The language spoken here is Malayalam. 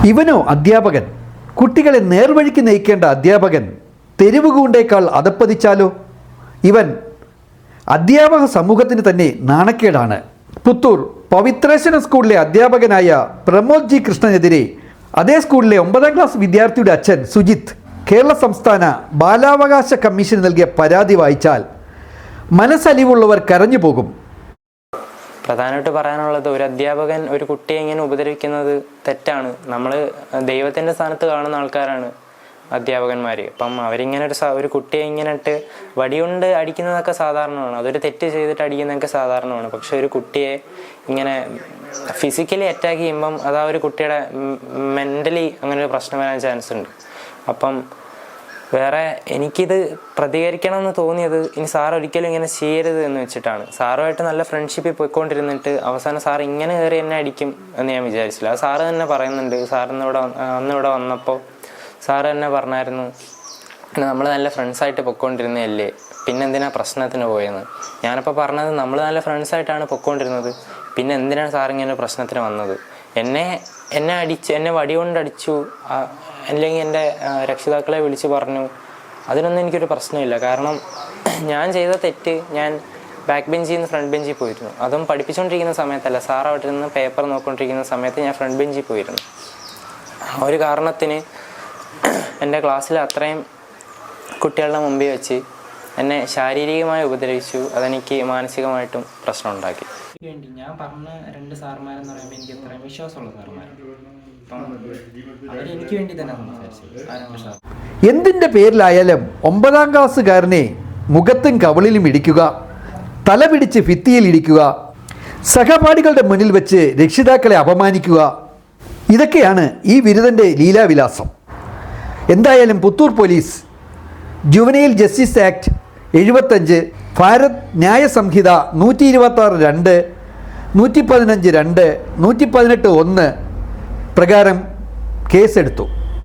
ഇവനോ അധ്യാപകൻ? കുട്ടികളെ നേർവഴിക്ക് നയിക്കേണ്ട അധ്യാപകൻ തെരുവ് ഗൂണ്ടേക്കാൾ അധപ്പതിച്ചാലോ? ഇവൻ അധ്യാപക സമൂഹത്തിന് തന്നെ നാണക്കേടാണ്. പുത്തൂർ പവിത്രേശ്വരം സ്കൂളിലെ അധ്യാപകനായ പ്രമോദ് ജി കൃഷ്ണനെതിരെ അതേ സ്കൂളിലെ 9ാം ക്ലാസ് വിദ്യാർത്ഥിയുടെ അച്ഛൻ സുജിത്ത് കേരള സംസ്ഥാന ബാലാവകാശ കമ്മീഷൻ നൽകിയ പരാതി വായിച്ചാൽ മനസ്സലിവുള്ളവർ കരഞ്ഞു പോകും. പ്രധാനമായിട്ട് പറയാനുള്ളത്, ഒരു അധ്യാപകൻ ഒരു കുട്ടിയെ ഇങ്ങനെ ഉപദ്രവിക്കുന്നത് തെറ്റാണ്. നമ്മൾ ദൈവത്തിൻ്റെ സ്ഥാനത്ത് കാണുന്ന ആൾക്കാരാണ് അധ്യാപകന്മാർ. അപ്പം അവരിങ്ങനെ ഒരു കുട്ടിയെ ഇങ്ങനെ ഇട്ട് വടികൊണ്ട് അടിക്കുന്നതൊക്കെ സാധാരണമാണ്. അതൊരു തെറ്റ് ചെയ്തിട്ട് അടിക്കുന്നതൊക്കെ സാധാരണമാണ്. പക്ഷെ ഒരു കുട്ടിയെ ഇങ്ങനെ ഫിസിക്കലി അറ്റാക്ക് ചെയ്യുമ്പം അത് ആ ഒരു കുട്ടിയുടെ മെൻ്റലി അങ്ങനെ ഒരു പ്രശ്നം വരാൻ ചാൻസ് ഉണ്ട്. അപ്പം വേറെ എനിക്കിത് പ്രതികരിക്കണം എന്ന് തോന്നിയത്, ഇനി സാർ ഒരിക്കലും ഇങ്ങനെ ചെയ്യരുത് എന്ന് വെച്ചിട്ടാണ്. സാറുമായിട്ട് നല്ല ഫ്രണ്ട്ഷിപ്പിൽ പോയിക്കൊണ്ടിരുന്നിട്ട് അവസാനം സാർ ഇങ്ങനെ കയറി എന്നെ അടിക്കും എന്ന് ഞാൻ വിചാരിച്ചില്ല. അത് സാറ് തന്നെ പറയുന്നുണ്ട്. അന്നിവിടെ വന്നപ്പോൾ സാറ് തന്നെ പറഞ്ഞായിരുന്നു, നമ്മൾ നല്ല ഫ്രണ്ട്സായിട്ട് പൊയ്ക്കൊണ്ടിരുന്നതല്ലേ, പിന്നെ എന്തിനാ പ്രശ്നത്തിന് പോയെന്ന്. ഞാനപ്പോൾ പറഞ്ഞത്, നമ്മൾ നല്ല ഫ്രണ്ട്സായിട്ടാണ് പൊയ്ക്കൊണ്ടിരുന്നത്, പിന്നെ എന്തിനാണ് സാറിങ്ങനെ പ്രശ്നത്തിന് വന്നത്? എന്നെ വടി കൊണ്ടടിച്ചു, അല്ലെങ്കിൽ എൻ്റെ രക്ഷിതാക്കളെ വിളിച്ച് പറഞ്ഞു, അതിനൊന്നും എനിക്കൊരു പ്രശ്നമില്ല. കാരണം ഞാൻ ചെയ്ത തെറ്റ്, ഞാൻ ബാക്ക് ബെഞ്ചിൽ നിന്ന് ഫ്രണ്ട് ബെഞ്ചിൽ പോയിരുന്നു. അതും പഠിപ്പിച്ചുകൊണ്ടിരിക്കുന്ന സമയത്തല്ല, സാർ അവിടെ നിന്ന് പേപ്പർ നോക്കിക്കൊണ്ടിരിക്കുന്ന സമയത്ത് ഞാൻ ഫ്രണ്ട് ബെഞ്ചിൽ പോയിരുന്നു. ഒരു കാരണത്തിന് എൻ്റെ ക്ലാസ്സിൽ അത്രയും കുട്ടികളുടെ മുമ്പിൽ വെച്ച് എന്നെ ശാരീരികമായി ഉപദ്രവിച്ചു. അതെനിക്ക് മാനസികമായിട്ടും പ്രശ്നം ഉണ്ടാക്കി. ഞാൻ പറഞ്ഞ 2 സാർമാരെന്ന് പറയുമ്പോൾ എനിക്ക് അത്രയും വിശ്വാസമുള്ള സാർമാരാണ്. അപ്പം അവരെനിക്ക് വേണ്ടി തന്നെ സംസാരിച്ചത്. എന്തിൻ്റെ പേരിലായാലും 9ാം ക്ലാസ്സുകാരനെ മുഖത്തും കവളിലും ഇടിക്കുക, തല പിടിച്ച് ഭിത്തിയിൽ ഇടിക്കുക, സഹപാഠികളുടെ മുന്നിൽ വെച്ച് രക്ഷിതാക്കളെ അപമാനിക്കുക, ഇതൊക്കെയാണ് ഈ ബിരുദൻ്റെ ലീലാവിലാസം. എന്തായാലും Puthur police juvenile justice act 75, Bharat ന്യായ സംഹിത 126(2), 115(2), 118(1) പ്രകാരം കേസെടുത്തു.